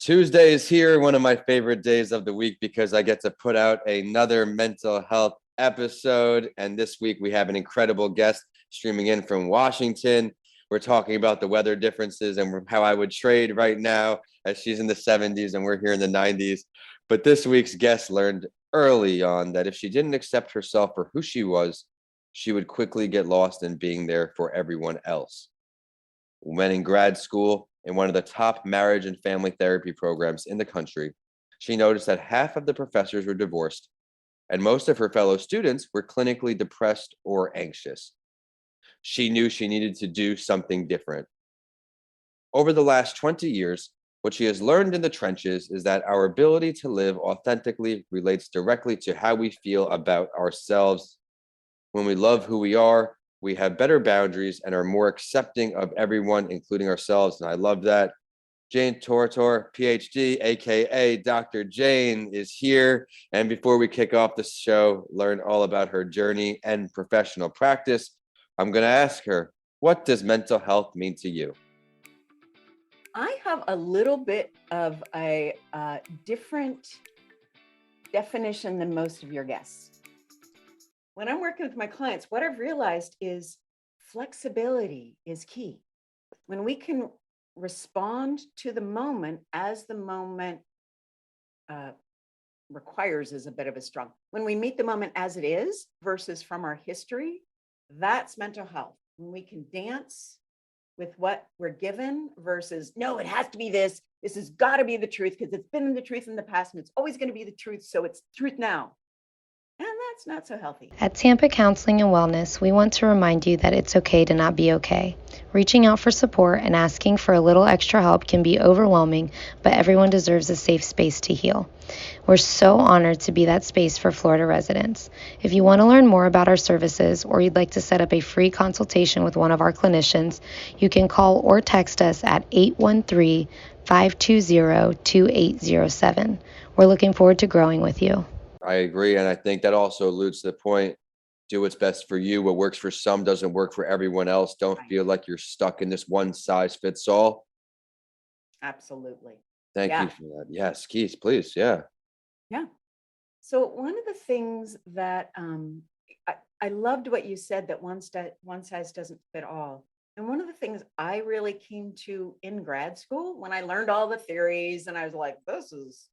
Tuesday is here, one of my favorite days of the week because I get to put out another mental health episode. And this week we have an incredible guest streaming in from Washington. We're talking about the weather differences and how I would trade right now as she's in the 70s and we're here in the 90s. But this week's guest learned early on that if she didn't accept herself for who she was, she would quickly get lost in being there for everyone else. When in grad school, in one of the top marriage and family therapy programs in the country, she noticed that half of the professors were divorced and most of her fellow students were clinically depressed or anxious. She knew she needed to do something different. Over the last 20 years, what she has learned in the trenches is that our ability to live authentically relates directly to how we feel about ourselves. When we love who we are, we have better boundaries and are more accepting of everyone, including ourselves. And I love that. Jane Tornatore, PhD, aka Dr. Jane, is here. And before we kick off the show, learn all about her journey and professional practice, I'm going to ask her, what does mental health mean to you? I have a little bit of a different definition than most of your guests. When I'm working with my clients, what I've realized is flexibility is key. When we can respond to the moment as the moment requires is a bit of a strong. When we meet the moment as it is versus from our history, that's mental health. When we can dance with what we're given versus, no, it has to be this. This has got to be the truth because it's been the truth in the past and it's always going to be the truth. So it's truth now. And that's not so healthy. At Tampa Counseling and Wellness, we want to remind you that it's okay to not be okay. Reaching out for support and asking for a little extra help can be overwhelming, but everyone deserves a safe space to heal. We're so honored to be that space for Florida residents. If you want to learn more about our services or you'd like to set up a free consultation with one of our clinicians, you can call or text us at 813-520-2807. We're looking forward to growing with you. I agree. And I think that also alludes to the point, do what's best for you. What works for some doesn't work for everyone else. Don't feel like you're stuck in this one size fits all. Absolutely. Thank you for that. Yes, Keith, please. Yeah. Yeah. So one of the things that I loved what you said, that one size doesn't fit all. And one of the things I really came to in grad school when I learned all the theories and I was like, this is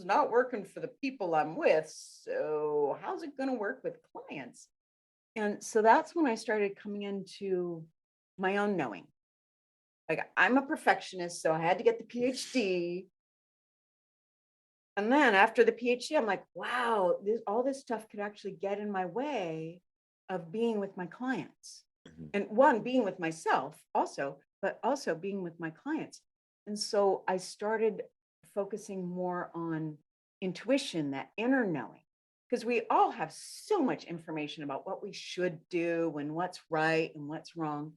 not working for the people I'm with. So how's it going to work with clients? And so that's when I started coming into my own knowing. Like, I'm a perfectionist, so I had to get the PhD. And then after the PhD, I'm like, wow, all this stuff could actually get in my way of being with my clients. And one, being with myself also, but also being with my clients. And so I started focusing more on intuition, that inner knowing, because we all have so much information about what we should do and what's right and what's wrong.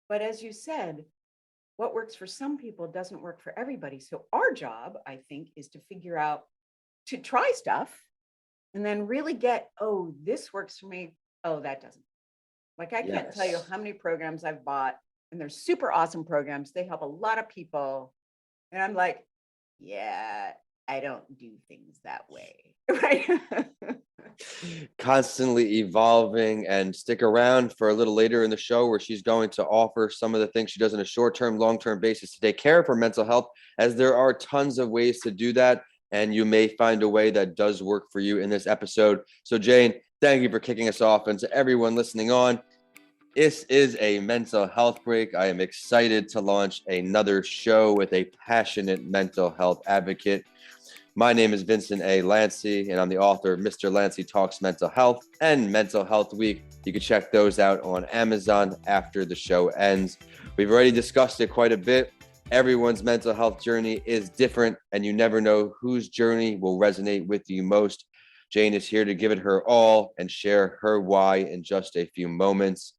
But as you said, what works for some people doesn't work for everybody. So our job, I think, is to figure out, to try stuff and then really get, oh, this works for me. Oh, that doesn't. Like, I can't tell you how many programs I've bought, and they're super awesome programs. They help a lot of people. And I'm like, yeah, I don't do things that way. Right. Constantly evolving. And stick around for a little later in the show where she's going to offer some of the things she does on a short-term, long-term basis to take care of her mental health, as there are tons of ways to do that. And you may find a way that does work for you in this episode. So Jane, thank you for kicking us off. And to everyone listening on, this is a mental health break. I am excited to launch another show with a passionate mental health advocate. My name is Vincent A. Lancey, and I'm the author of Mr. Lancey Talks Mental Health and Mental Health Week. You can check those out on Amazon after the show ends. We've already discussed it quite a bit. Everyone's mental health journey is different, and you never know whose journey will resonate with you most. Jane is here to give it her all and share her why in just a few moments.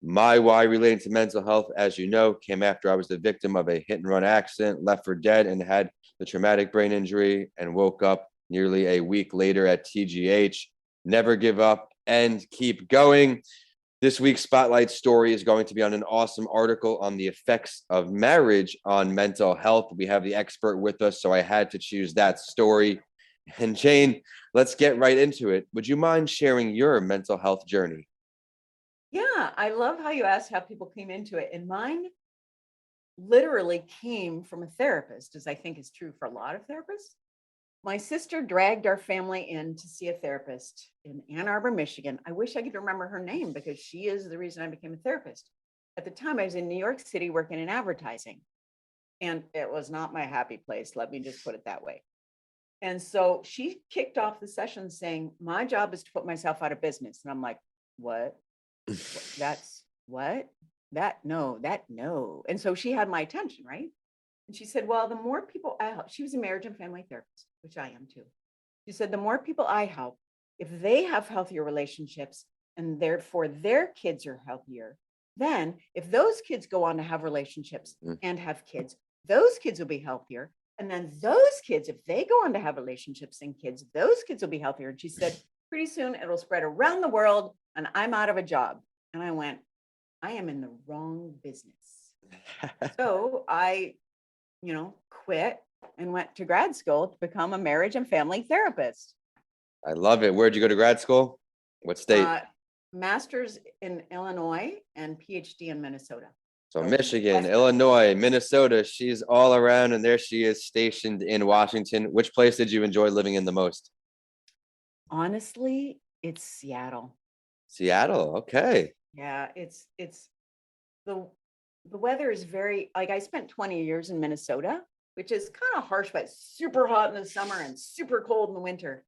My why relating to mental health, as you know, came after I was the victim of a hit and run accident, left for dead, and had the traumatic brain injury, and woke up nearly a week later at TGH. Never give up and keep going. This week's spotlight story is going to be on an awesome article on the effects of marriage on mental health. We have the expert with us, so I had to choose that story. And Jane, let's get right into it. Would you mind sharing your mental health journey? Yeah, I love how you asked how people came into it. And mine literally came from a therapist, as I think is true for a lot of therapists. My sister dragged our family in to see a therapist in Ann Arbor, Michigan. I wish I could remember her name because she is the reason I became a therapist. At the time, I was in New York City working in advertising, and it was not my happy place. Let me just put it that way. And so she kicked off the session saying, my job is to put myself out of business. And I'm like, what? That's what? No. And so she had my attention, right? And she said, well, the more people I help, she was a marriage and family therapist, which I am too. She said, the more people I help, if they have healthier relationships and therefore their kids are healthier, then if those kids go on to have relationships and have kids, those kids will be healthier. And then those kids, if they go on to have relationships and kids, those kids will be healthier. And she said, pretty soon it'll spread around the world and I'm out of a job. And I went, I am in the wrong business. So I quit and went to grad school to become a marriage and family therapist. I love it. Where'd you go to grad school? What state? Master's in Illinois and PhD in Minnesota. So Michigan, Illinois, Minnesota, she's all around, and there she is stationed in Washington. Which place did you enjoy living in the most? Honestly, it's Seattle. Seattle, okay. Yeah, it's the weather is very, like, I spent 20 years in Minnesota, which is kind of harsh, but super hot in the summer and super cold in the winter,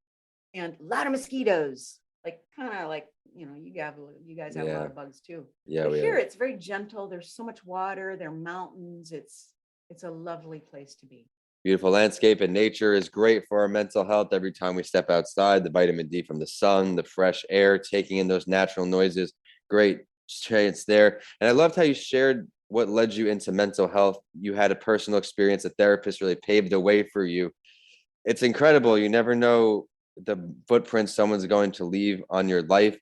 and a lot of mosquitoes. Like, kind of like, you guys have a lot of bugs too. Yeah, but here it's very gentle. There's so much water. There are mountains. It's a lovely place to be. Beautiful landscape, and nature is great for our mental health. Every time we step outside, the vitamin D from the sun, the fresh air, taking in those natural noises, great chance there. And I loved how you shared what led you into mental health. You had a personal experience. A therapist really paved the way for you. It's incredible. You never know the footprint someone's going to leave on your life.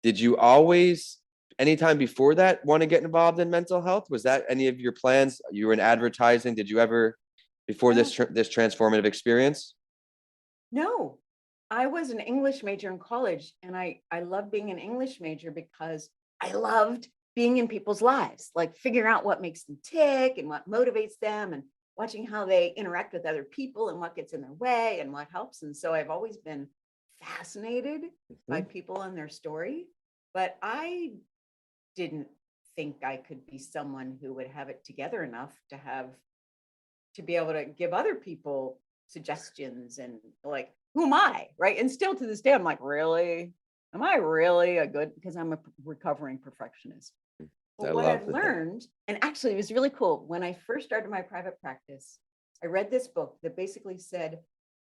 Did you always, anytime before that, want to get involved in mental health? Was that any of your plans? You were in advertising. Did you ever, before this transformative experience? No, I was an English major in college, and I loved being an English major because I loved being in people's lives, like figuring out what makes them tick and what motivates them and watching how they interact with other people and what gets in their way and what helps. And so I've always been fascinated by people and their story, but I didn't think I could be someone who would have it together enough to be able to give other people suggestions and, like, who am I, right? And still to this day, I'm like, really? Am I really because I'm a recovering perfectionist. But what I've learned, and actually it was really cool, when I first started my private practice, I read this book that basically said,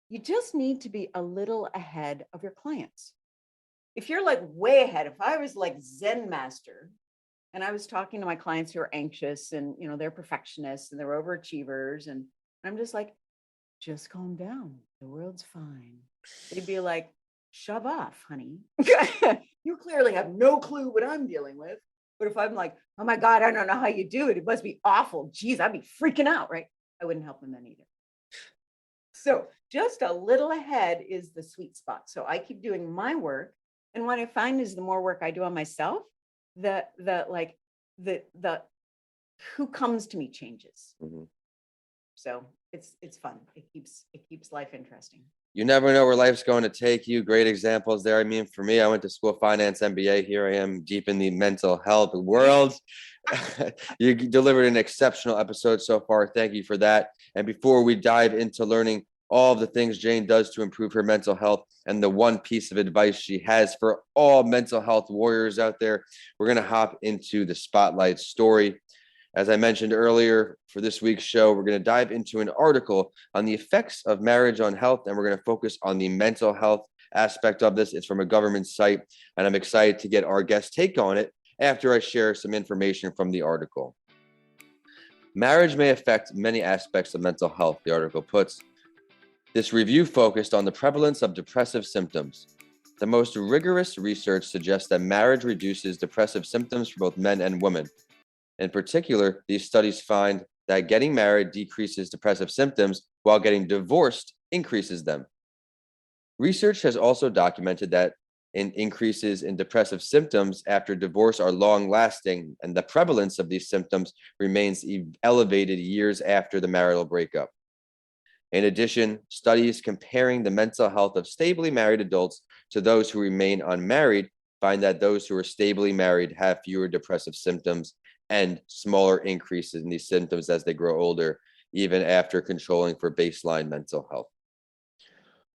you just need to be a little ahead of your clients. If you're like way ahead, if I was like Zen master and I was talking to my clients who are anxious and, they're perfectionists and they're overachievers, and I'm just like, just calm down. The world's fine. They'd be like, shove off, honey. You clearly have no clue what I'm dealing with. But if I'm like, oh my God, I don't know how you do it. It must be awful. Geez, I'd be freaking out, right? I wouldn't help them then either. So just a little ahead is the sweet spot. So I keep doing my work. And what I find is the more work I do on myself, the who comes to me changes. So it's fun. It keeps life interesting. You never know where life's going to take you. Great examples there. I mean, for me, I went to school finance MBA. Here I am deep in the mental health world. You delivered an exceptional episode so far. Thank you for that. And before we dive into learning all of the things Jane does to improve her mental health and the one piece of advice she has for all mental health warriors out there, we're going to hop into the spotlight story. As I mentioned earlier, for this week's show, we're going to dive into an article on the effects of marriage on health, and we're going to focus on the mental health aspect of this. It's from a government site, and I'm excited to get our guest take on it after I share some information from the article. Marriage may affect many aspects of mental health, the article puts. This review focused on the prevalence of depressive symptoms. The most rigorous research suggests that marriage reduces depressive symptoms for both men and women. In particular, these studies find that getting married decreases depressive symptoms while getting divorced increases them. Research has also documented that increases in depressive symptoms after divorce are long lasting, and the prevalence of these symptoms remains elevated years after the marital breakup. In addition, studies comparing the mental health of stably married adults to those who remain unmarried find that those who are stably married have fewer depressive symptoms and smaller increases in these symptoms as they grow older, even after controlling for baseline mental health.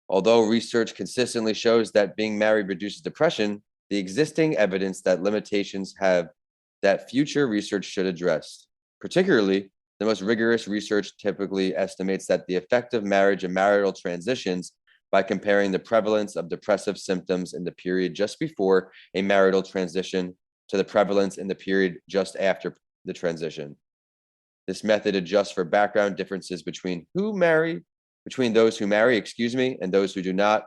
Although research consistently shows that being married reduces depression, the existing evidence that limitations have that future research should address. Particularly, the most rigorous research typically estimates that the effect of marriage and marital transitions by comparing the prevalence of depressive symptoms in the period just before a marital transition to the prevalence in the period just after the transition. This method adjusts for background differences between those who marry, and those who do not.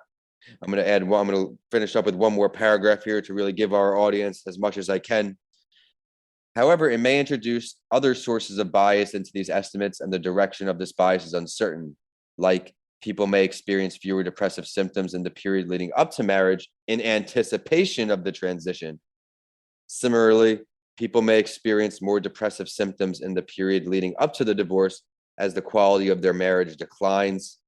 I'm going to finish up with one more paragraph here to really give our audience as much as I can. However, it may introduce other sources of bias into these estimates, and the direction of this bias is uncertain. Like, people may experience fewer depressive symptoms in the period leading up to marriage in anticipation of the transition. Similarly, people may experience more depressive symptoms in the period leading up to the divorce as the quality of their marriage declines.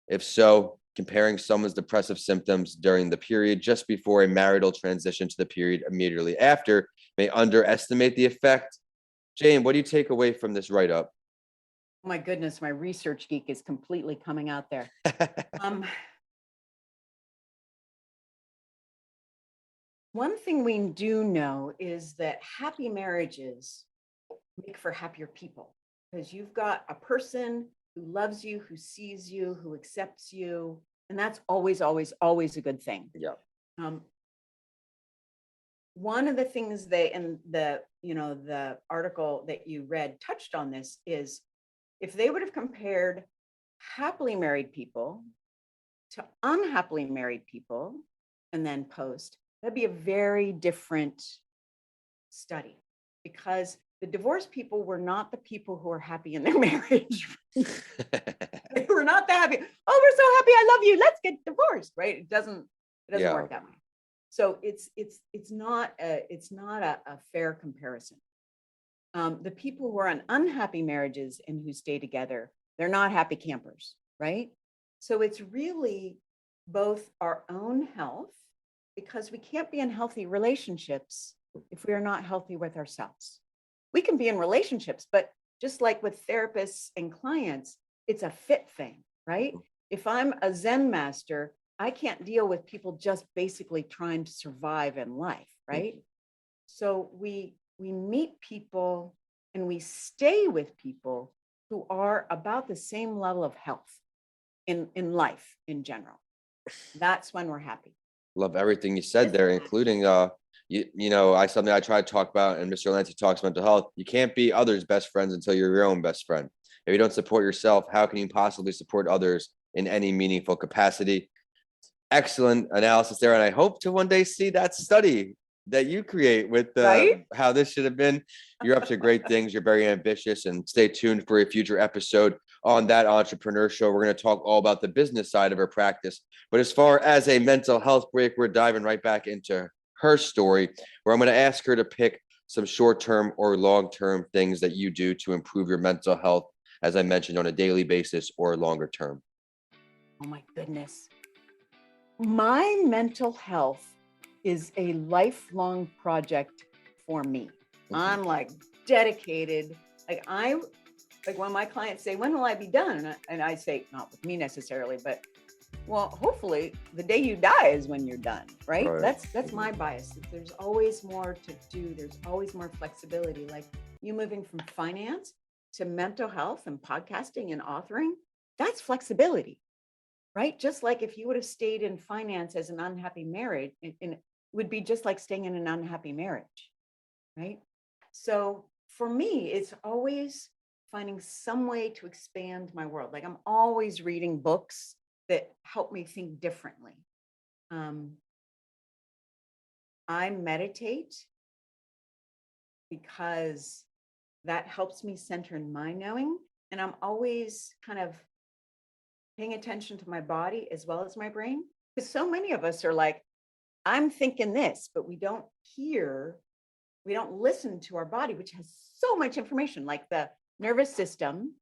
If so, comparing someone's depressive symptoms during the period just before a marital transition to the period immediately after may underestimate the effect. Jane, what do you take away from this write-up? Oh my goodness, my research geek is completely coming out there. One thing we do know is that happy marriages make for happier people, because you've got a person who loves you, who sees you, who accepts you, and that's always, always, always a good thing. Yeah. One of the things in the article that you read touched on this is, if they would have compared happily married people to unhappily married people and then post, that'd be a very different study, because the divorced people were not the people who are happy in their marriage. They were not that happy. Oh, we're so happy, I love you, let's get divorced, right? It doesn't work that way. So it's not a fair comparison. The people who are in unhappy marriages and who stay together, they're not happy campers, right? So it's really both our own health, because we can't be in healthy relationships if we are not healthy with ourselves. We can be in relationships, but just like with therapists and clients, it's a fit thing, right? If I'm a Zen master, I can't deal with people just basically trying to survive in life, right? So we meet people and we stay with people who are about the same level of health in life in general. That's when we're happy. Love everything you said there, including something I try to talk about, and Mr. Lancy talks mental health. You can't be others' best friends until you're your own best friend. If you don't support yourself, how can you possibly support others in any meaningful capacity? Excellent analysis there, and I hope to one day see that study that you create with how this should have been. You're up to great things. You're very ambitious, and stay tuned for a future episode on that entrepreneur show. We're going to talk all about the business side of her practice. But as far as a mental health break, we're diving right back into her story, where I'm going to ask her to pick some short-term or long-term things that you do to improve your mental health, as I mentioned, on a daily basis or longer term. Oh my goodness. My mental health is a lifelong project for me. I'm like dedicated. Like when my clients say, when will I be done? And I say, not with me necessarily, but well, hopefully the day you die is when you're done, right? That's my bias. There's always more to do. There's always more flexibility. Like you moving from finance to mental health and podcasting and authoring, that's flexibility, right? Just like if you would have stayed in finance as an unhappy marriage, it would be just like staying in an unhappy marriage, right? So for me, it's always finding some way to expand my world. Like I'm always reading books that help me think differently. I meditate because that helps me center in my knowing. And I'm always kind of paying attention to my body as well as my brain. Because so many of us are like, I'm thinking this, but we don't listen to our body, which has so much information. Like the nervous system,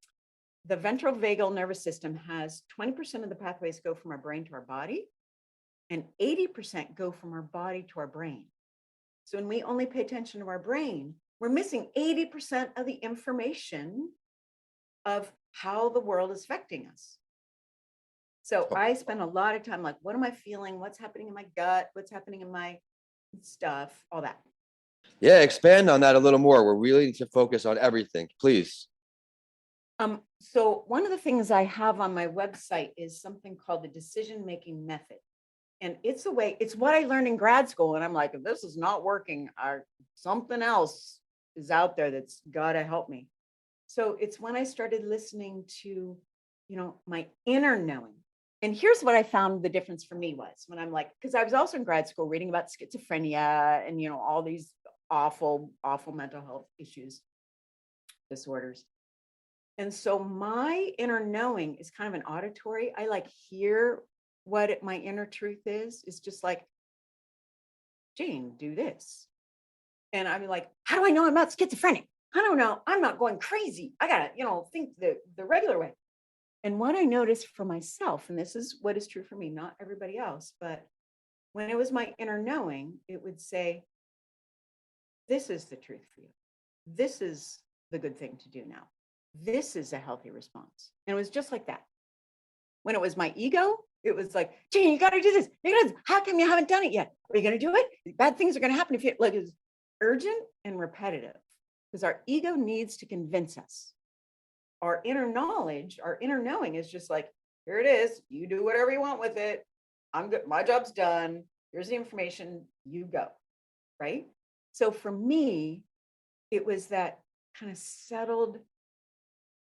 the ventral vagal nervous system has 20% of the pathways go from our brain to our body, and 80% go from our body to our brain. So when we only pay attention to our brain, we're missing 80% of the information of how the world is affecting us. So I spend a lot of time like, what am I feeling? What's happening in my gut? What's happening in my stuff? All that. Yeah, expand on that a little more. We're really need to focus on everything, please. So one of the things I have on my website is something called the decision-making method. And it's what I learned in grad school. And I'm like, if this is not working, something else is out there that's got to help me. So it's when I started listening to, my inner knowing. And here's what I found the difference for me was when I'm like, because I was also in grad school reading about schizophrenia and, all these awful, awful mental health issues, disorders. And so my inner knowing is kind of an auditory. I like hear what my inner truth is. It's just like, Jane, do this. And I'm like, how do I know I'm not schizophrenic? I don't know. I'm not going crazy. I gotta, think the regular way. And what I noticed for myself, and this is what is true for me, not everybody else, but when it was my inner knowing, it would say, this is the truth for you. This is the good thing to do now. This is a healthy response. And it was just like that. When it was my ego, it was like, Jane, you got to do this. How come you haven't done it yet? Are you going to do it? Bad things are going to happen if you like. It's urgent and repetitive because our ego needs to convince us. Our inner knowledge, our inner knowing is just like, here it is. You do whatever you want with it. I'm good. My job's done. Here's the information. You go. Right. So for me, it was that kind of settled,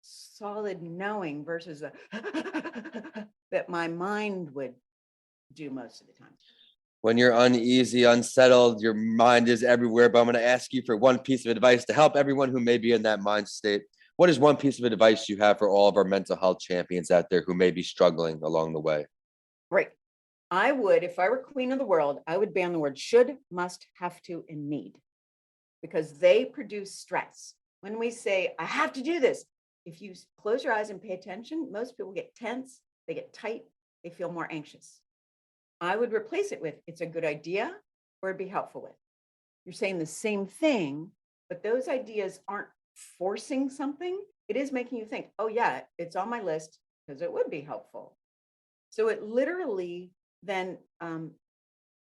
solid knowing versus that my mind would do most of the time. When you're uneasy, unsettled, your mind is everywhere. But I'm going to ask you for one piece of advice to help everyone who may be in that mind state. What is one piece of advice you have for all of our mental health champions out there who may be struggling along the way? Right. I would, if I were queen of the world, I would ban the word should, must, have to, and need, because they produce stress. When we say, I have to do this, if you close your eyes and pay attention, most people get tense, they get tight, they feel more anxious. I would replace it with, it's a good idea or it'd be helpful with. You're saying the same thing, but those ideas aren't forcing something. It is making you think, oh yeah, it's on my list because it would be helpful. So it literally then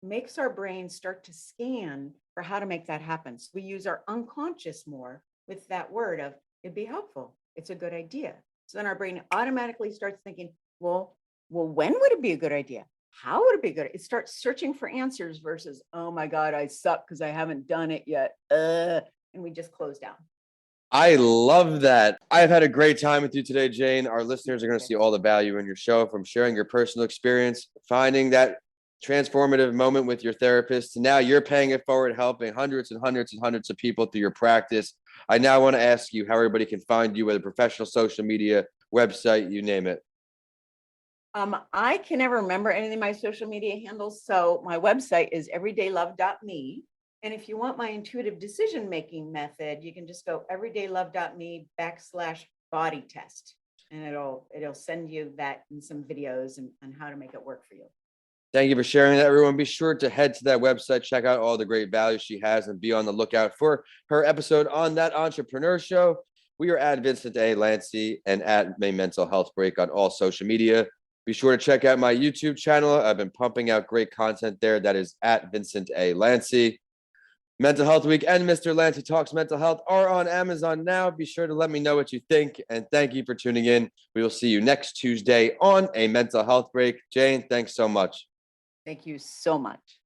makes our brain start to scan for how to make that happen. So we use our unconscious more with that word of it'd be helpful. It's a good idea. So then our brain automatically starts thinking, well, when would it be a good idea? How would it be good? It starts searching for answers versus, oh my God, I suck because I haven't done it yet. And we just close down. I love that. I've had a great time with you today, Jane. Our listeners are going to see all the value in your show, from sharing your personal experience, finding that transformative moment with your therapist, to now you're paying it forward, helping hundreds and hundreds and hundreds of people through your practice. I now want to ask you how everybody can find you, whether professional, social media, website, you name it. I can never remember any of my social media handles. So my website is everydaylove.me. And if you want my intuitive decision-making method, you can just go everydaylove.me/body test. And it'll send you that and some videos and how to make it work for you. Thank you for sharing that, everyone. Be sure to head to that website, check out all the great value she has, and be on the lookout for her episode on That Entrepreneur Show. We are at Vincent A. Lancy and at May Mental Health Break on all social media. Be sure to check out my YouTube channel. I've been pumping out great content there. That is at Vincent A. Lancy. Mental Health Week and Mr. Lancy Talks Mental Health are on Amazon now. Be sure to let me know what you think. And thank you for tuning in. We will see you next Tuesday on A Mental Health Break. Jane, thanks so much. Thank you so much.